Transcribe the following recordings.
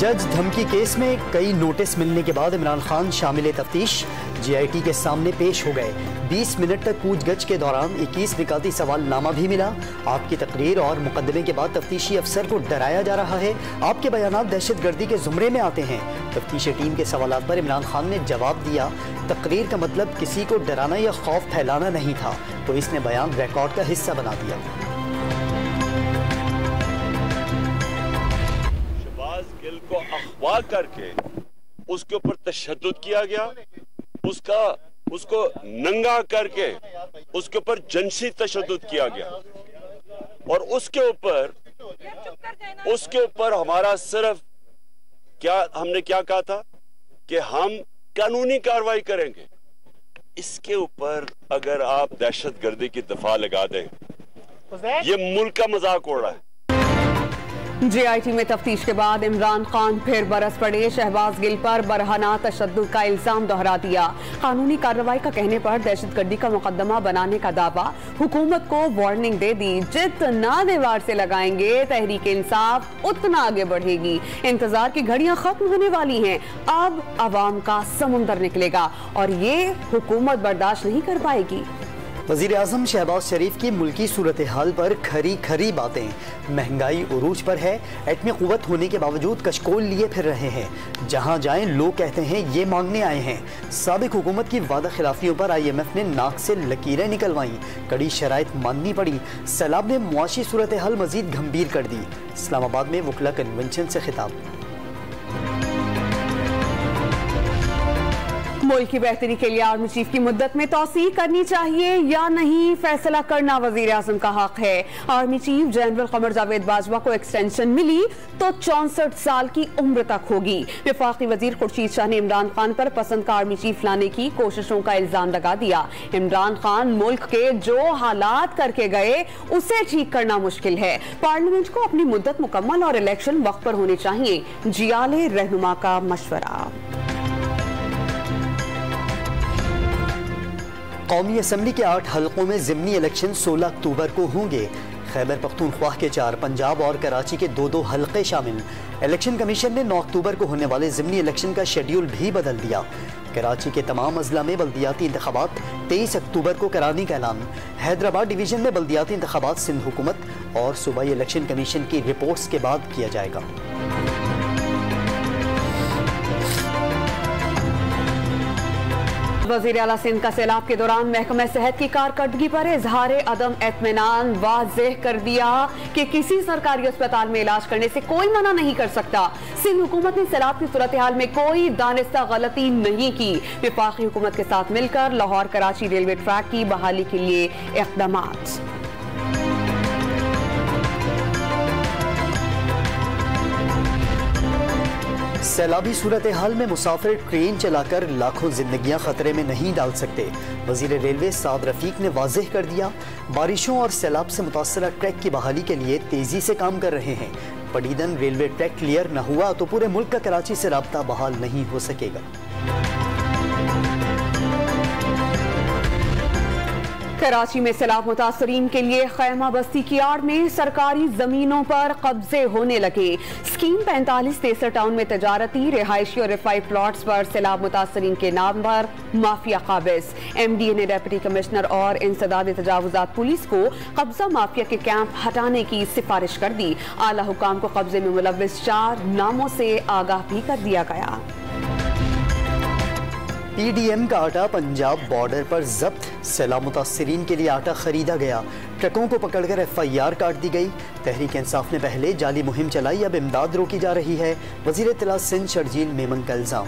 जज धमकी केस में कई नोटिस मिलने के बाद इमरान खान शामिल तफ्तीश GIT के सामने पेश हो गए। 20 मिनट तक पूछगछ के दौरान 21 निकाती सवालनामा भी मिला। आपकी तकरीर और मुकदमे के बाद तफ्तीशी अफसर को डराया जा रहा है। आपके बयानात दहशतगर्दी के जुमरे में आते हैं। तफ्तीशी टीम के सवालात पर इमरान खान ने जवाब दिया, तकरीर का मतलब किसी को डराना या खौफ फैलाना नहीं था, तो इसने बयान रिकॉर्ड का हिस्सा बना दिया। गिल को अगवा करके उसके ऊपर तशद्दुद किया गया, उसको नंगा करके उसके ऊपर जिनसी तशद्दुद किया गया और उसके ऊपर हमारा सिर्फ हमने क्या कहा था कि हम कानूनी कार्रवाई करेंगे। इसके ऊपर अगर आप दहशतगर्दी की दफा लगा दें, ये मुल्क का मजाक उड़ रहा है। GIT में तफ्तीश के बाद इमरान खान फिर बरस पड़े। शहबाज गिल पर बरहना तशद्दुद का इल्जाम दोहरा दिया। कानूनी कार्रवाई का कहने पर दहशतगर्दी का मुकदमा बनाने का दावा। हुकूमत को वार्निंग दे दी, जितना दीवार से लगाएंगे तहरीक इंसाफ उतना आगे बढ़ेगी। इंतजार की घड़ियां खत्म होने वाली हैं। अब अवाम का समुंदर निकलेगा और ये हुकूमत बर्दाश्त नहीं कर पाएगी। वज़ीर आज़म शहबाज शरीफ की मुल्की सूरत हाल पर खरी बातें। महंगाई उरूज पर है, एटमी क़ुव्वत होने के बावजूद कशकोल लिए फिर रहे हैं। जहां जाएं लोग कहते हैं ये मांगने आए हैं। साबिक हुकूमत की वादा खिलाफियों पर IMF ने नाक से लकीरें निकलवाईं। कड़ी शराइत माननी पड़ी। सैलाब ने मुआशी सूरत हाल मजीद गंभीर कर दी। इस्लामाबाद में वकला कन्वेंशन से खिताब। मुल्क की बेहतरी के लिए आर्मी चीफ की मुद्दत में तौसीह करनी चाहिए या नहीं, फैसला करना वजीर आज़म का हक है। Army chief general Qamar Javed Bajwa को एक्सटेंशन मिली तो 64 साल की उम्र तक होगी। वफाकी वजीर खुर्शीद शाह ने इमरान खान पर पसंद का आर्मी चीफ लाने की कोशिशों का इल्जाम लगा दिया। इमरान खान मुल्क के जो हालात करके गए उसे ठीक करना मुश्किल है। पार्लियामेंट को अपनी मुद्दत मुकम्मल और इलेक्शन वक्त पर होने चाहिए। जियाले रहनुमा का मशवरा। कौमी असम्बली के 8 हलकों में ज़िमनी इलेक्शन 16 अक्टूबर को होंगे। खैबर पख्तूनख्वा के 4, पंजाब और कराची के 2 हलके शामिल। इलेक्शन कमीशन ने 9 अक्टूबर को होने वाले ज़िमनी इलेक्शन का शेड्यूल भी बदल दिया। कराची के तमाम अजला में बल्दियाती इंतखाबात 23 अक्टूबर को कराने का ऐलान। हैदराबाद डिवीजन में बल्दियाती इंतखाबात सिंध हुकूमत और सूबाई इलेक्शन कमीशन की रिपोर्ट्स के बाद किया जाएगा। वज़ीर आला सिंध का सैलाब के दौरान महकमा सेहत की कारकर्दगी पर इजहार अदम एतमीनान वाज़ेह कर दिया कि किसी सरकारी अस्पताल में इलाज करने से कोई मना नहीं कर सकता। सिंध हुकूमत ने सैलाब की सूरत हाल में कोई दानिस्ता गलती नहीं की। वफाकी हुकूमत के साथ मिलकर लाहौर कराची रेलवे ट्रैक की बहाली के लिए इक़दामात। सैलाबी सूरत हाल में मुसाफिर ट्रेन चलाकर लाखों जिंदगियां खतरे में नहीं डाल सकते। वजीर रेलवे साद रफीक ने वाज़ेह कर दिया, बारिशों और सैलाब से मुतासरा ट्रैक की बहाली के लिए तेजी से काम कर रहे हैं। पडीदन रेलवे ट्रैक क्लियर न हुआ तो पूरे मुल्क का कराची से राब्ता बहाल नहीं हो सकेगा। कराची में सैलाब मुतासरीन के लिए खैमा बस्ती की आड़ में सरकारी जमीनों पर कब्जे होने लगे। स्कीम 45-63 टाउन में तजारती, रिहायशी और रिफाई प्लॉट्स पर सैलाब मुतासरीन के नाम पर माफिया काबिज। MDA ने डेप्यूटी कमिश्नर और इंसदाद तजावुजात पुलिस को कब्जा माफिया के कैंप हटाने की सिफारिश कर दी। आला हुकाम को कब्जे में मुलव्विस 4 नामों से आगाह भी कर दिया गया। PDM का आटा पंजाब बॉर्डर पर जब्त। सैलाब मुतासरीन के लिए आटा खरीदा गया। ट्रकों को पकड़कर FIR काट दी गई। तहरीक इंसाफ ने पहले जाली मुहिम चलाई, अब इमदाद रोकी जा रही है। वजीर इत्तला सिंध शर्जील मेमन का इल्जाम।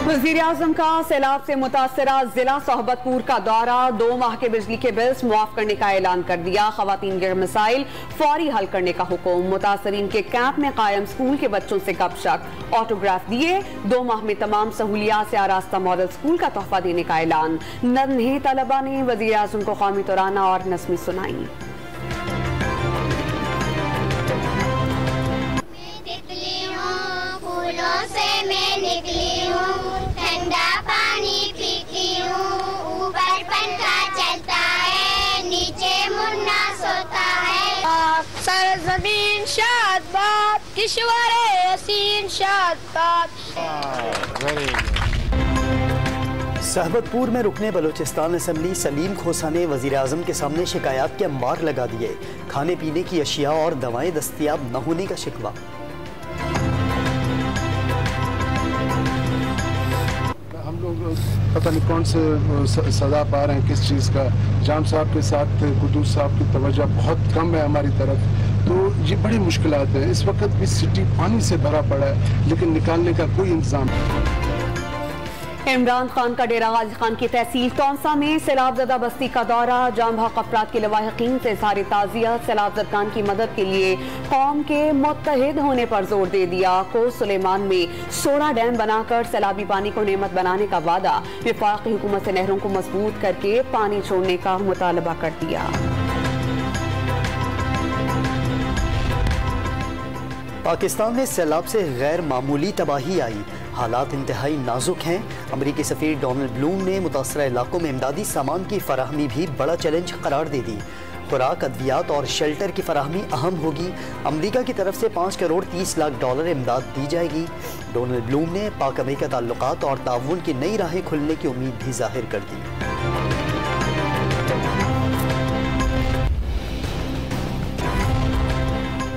वज़ीर आज़म का सैलाब से मुतासरा जिला सोहबतपुर का दौरा। 2 माह के बिजली के बिल्स मुआफ करने का ऐलान कर दिया। खवातीन के मसाइल फौरी हल करने का हुक्म। मुतासरीन के कैंप में कायम स्कूल के बच्चों से गपशप। ऑटोग्राफ दिए। 2 माह में तमाम सहूलियात से आरास्ता मॉडल स्कूल का तोहफा देने का ऐलान। नन्हे तलबा ने वज़ीर आज़म को कौमी तराना और नज़्में सुनाई। ठंडा पानी पीती हूँ, ऊपर पंखा चलता है, नीचे मुन्ना सोता है। सरज़मीन शादबाद, किश्वर हसीन शादबाद। सहबतपुर में रुकने बलूचिस्तान असम्बली सलीम खोसा ने वज़ीर आज़म के सामने शिकायत के अंबार लगा दिए। खाने पीने की अशिया और दवाएं दस्तयाब न होने का शिकवा। हम लोग पता नहीं कौन से सजा पा रहे हैं किस चीज़ का। जाम साहब के साथ कुदूस साहब की तवज्जो बहुत कम है हमारी तरफ, तो ये बड़ी मुश्किलात हैं। इस वक्त भी सिटी पानी से भरा पड़ा है, लेकिन निकालने का कोई इंतजाम नहीं। इमरान खान का डेरा गाजी खान की तहसील टोंसा में सैलाबज़दा बस्ती का दौरा। जाम हक अफराद के लवाहिकीन से इज़हार ताज़ियत। सैलाबज़दान की मदद के लिए कौम के मुत्तहिद होने पर जोर दे दिया। कोट सुलेमान में 16 डैम बनाकर सैलाबी पानी को नेमत बनाने का वादा। वफाकी हुकूमत से नहरों को मजबूत करके पानी छोड़ने का मुतालबा कर दिया। पाकिस्तान में सैलाब से गैर मामूली तबाही आई। हालात इंतहाई नाजुक हैं। अमरीकी सफीर डोनाल्ड ब्लूम ने मुतासरा इलाकों में इमदादी सामान की फराहमी भी बड़ा चैलेंज करार दे दी। खुराक, अद्वियात और शेल्टर की फराहमी अहम होगी। अमरीका की तरफ से 5 करोड़ 30 लाख डॉलर इमदाद दी जाएगी। डोनाल्ड ब्लूम ने पाक अमेरिका ताल्लुकात और ताउन की नई राहें खुलने की उम्मीद भी जाहिर कर दी।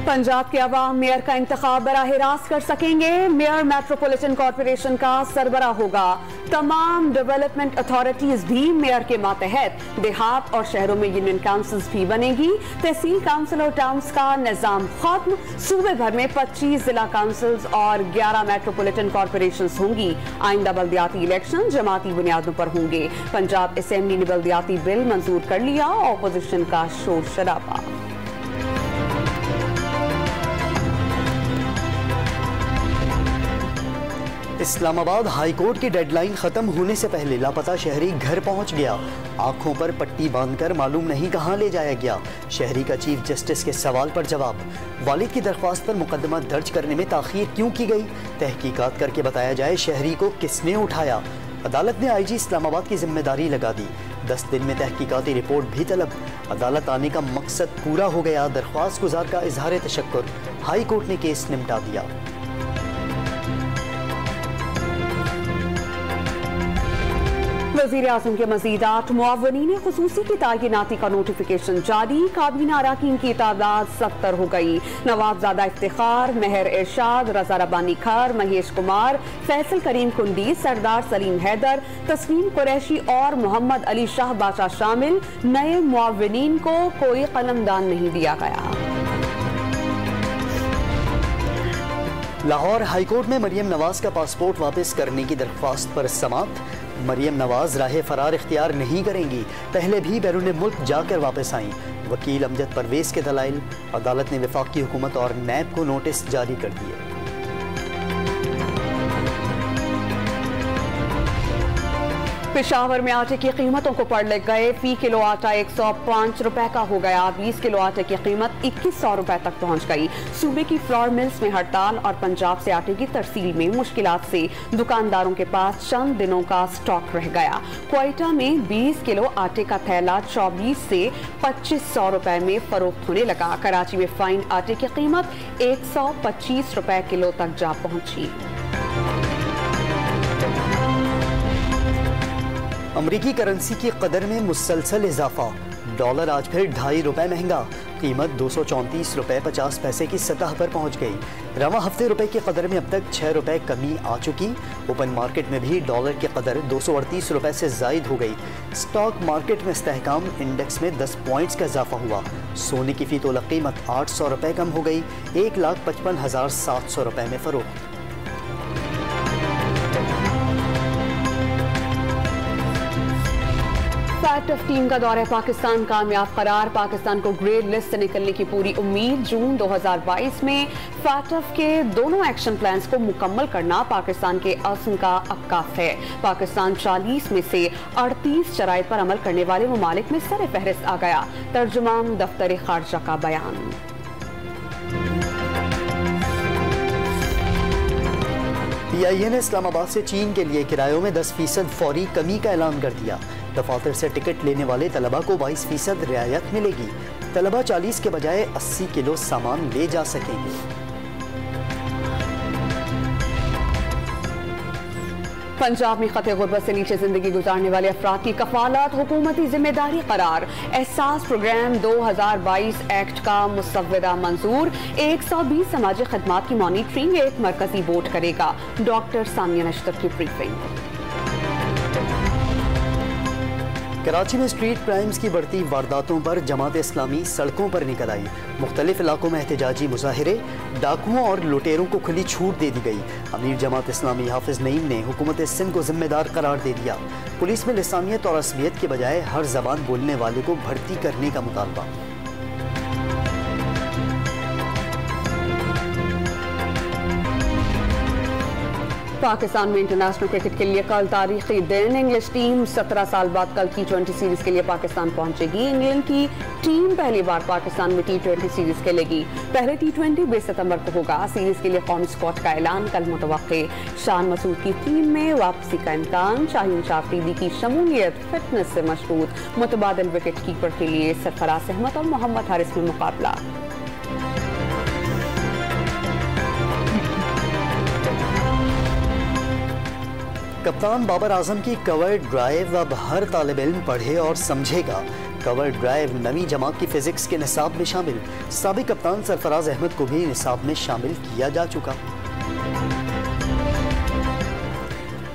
पंजाब के अवाम मेयर का इंतखाब बराह रास्त कर सकेंगे। मेयर मेट्रोपॉलिटन कॉरपोरेशन का सरबराह होगा। तमाम डेवलपमेंट अथॉरिटीज भी मेयर के मातहत। देहात और शहरों में यूनियन काउंसिल्स भी बनेगी। तहसील काउंसिल और टाउन्स का निजाम खत्म। सूबे भर में 25 जिला काउंसिल्स और 11 मेट्रोपॉलिटन कॉरपोरेशन होंगी। आइंदा बल्दियाती इलेक्शन जमाती बुनियादों पर होंगे। पंजाब असेंबली ने बल्दियाती बिल मंजूर कर लिया। ऑपोजिशन का शोर शराबा। इस्लामाबाद हाई कोर्ट की डेडलाइन खत्म होने से पहले लापता शहरी घर पहुंच गया। आंखों पर पट्टी बांधकर मालूम नहीं कहां ले जाया गया। शहरी का चीफ जस्टिस के सवाल पर जवाब। वालिद की दरख्वास्त पर मुकदमा दर्ज करने में ताखीर क्यों की गई? तहकीकात करके बताया जाए शहरी को किसने उठाया। अदालत ने आईजी इस्लामाबाद की जिम्मेदारी लगा दी। 10 दिन में तहकीकाती रिपोर्ट भी तलब। अदालत आने का मकसद पूरा हो गया। दरख्वास्त गुजार का इजहार तशक्कुर। हाई कोर्ट ने केस निपटा दिया। वज़ीर आज़म के मज़ीद 8 मुआवनीन ख़ुसूसी की तैनाती का नोटिफिकेशन जारी। काबीना अराकीन की तादाद 70 हो गई। नवाबजादा इफ्तिखार, मेहर इरशाद, रज़ा रब्बानी खर, महेश कुमार, फैसल करीम कुंडी, सरदार सलीम हैदर, तस्नीम कुरैशी और मोहम्मद अली शाह बादशाह शामिल। नए मुआवनीन को कोई कलमदान नहीं दिया गया। लाहौर हाईकोर्ट में मरियम नवाज का पासपोर्ट वापस करने की दरख्वास्त पर समाअत। मरियम नवाज राह फरार इख्तियार नहीं करेंगी। पहले भी बैरून मुल्क जाकर वापस आईं। वकील अमजद परवेज के दलाइल। अदालत ने वफाकी हुकूमत और नैब को नोटिस जारी कर दिए। पेशावर में आटे की कीमतों को पढ़ गए। फी किलो आटा 105 रुपए का हो गया। 20 किलो आटे की कीमत 2100 रुपए तक पहुंच गई। सूबे की फ्लोर मिल्स में हड़ताल और पंजाब से आटे की तरसील में मुश्किलात से दुकानदारों के पास चंद दिनों का स्टॉक रह गया। क्वेटा में 20 किलो आटे का थैला 24 से 2500 रुपए में फरोख्त होने लगा। कराची में फाइन आटे की कीमत 125 रुपए किलो तक जा पहुंची। अमरीकी करेंसी की कदर में मुसलसल इजाफा। डॉलर आज फिर 2.5 रुपए महंगा। कीमत 234 रुपए 50 पैसे की सतह पर पहुंच गई। रवा हफ्ते रुपए की कदर में अब तक 6 रुपए कमी आ चुकी। ओपन मार्केट में भी डॉलर की कदर 238 रुपए से जायद हो गई। स्टॉक मार्केट में इस्तेहकाम इंडेक्स में 10 पॉइंट्स का इजाफा हुआ। सोने की फी तोला कीमत 800 रुपए कम हो गई। 1,55,700 रुपए में फरोख्त। फैटफ टीम का दौरा पाकिस्तान कामयाब करार। पाकिस्तान को ग्रे लिस्ट से निकलने की पूरी उम्मीद। जून 2022 में फैटफ के दोनों एक्शन प्लान्स को मुकम्मल करना पाकिस्तान के अज़्म का अक्काफ है। पाकिस्तान 40 में से 38 शराइत पर अमल करने वाले ममालिक में सर फहरिस्त आ गया। तर्जुमान दफ्तर खारजा का बयान। PIA ने इस्लामाबाद से चीन के लिए किरायों में 10% फौरी कमी का ऐलान कर दिया। दफातर से टिकट लेने वाले तलबा को 22% रियायत मिलेगी। तलबा 40 के बजाय 80 किलो सामान ले जा सकेंगे। पंजाब में खते गुर्बत से नीचे जिंदगी गुजारने वाले अफराद की कफालत हुकूमती जिम्मेदारी करार। एहसास प्रोग्राम 2022 एक्ट का मुसव्वदा मंजूर। 120 समाजी खदमात की मॉनिटरिंग एक मरकजी बोर्ड करेगा। डॉक्टर सानिया नश्तर की ब्रीफिंग। कराची में स्ट्रीट क्राइम्स की बढ़ती वारदातों पर जमात इस्लामी सड़कों पर निकल आई। मुख्तलिफ इलाकों में एहतजाजी मुजाहिरे, डाकुओं और लुटेरों को खुली छूट दे दी गई। अमीर जमात इस्लामी हाफिज नईम ने हुकूमत सिंध को जिम्मेदार करार दे दिया। पुलिस में लिसानियत और असबियत के बजाय हर जबान बोलने वाले को भर्ती करने का मुतालबा। पाकिस्तान में इंटरनेशनल क्रिकेट के लिए कल तारीखी दिन। इंग्लिश टीम 17 साल बाद कल T20 सीरीज के लिए पाकिस्तान पहुंचेगी। इंग्लैंड की टीम पहली बार पाकिस्तान में T20 सीरीज खेलेगी। पहले T20 20 सितंबर को होगा। सीरीज के लिए कौमी स्क्वाड का ऐलान कल मुतवक्के। शान मसूद की टीम में वापसी का इम्कान। शाहीन शाफरीदी की शमूलियत फिटनेस से मशहूर। मुतबादिल विकेट कीपर के लिए सरफराज अहमद और मोहम्मद हारिस में मुकाबला। कप्तान बाबर आजम की कवर ड्राइव अब हर तालिब इल्म पढ़े और समझेगा। कवर ड्राइव नवी जमात की फिजिक्स के निसाब में शामिल। साबिक कप्तान सरफराज अहमद को भी निसाब में शामिल किया जा चुका।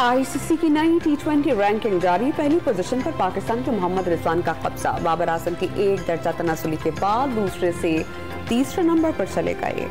ICC की नई T20 रैंकिंग जारी। पहली पोजीशन पर पाकिस्तान के मोहम्मद रिजवान का कब्जा। बाबर आजम की एक दर्जा तनासुली के बाद दूसरे से तीसरे नंबर पर चले गए।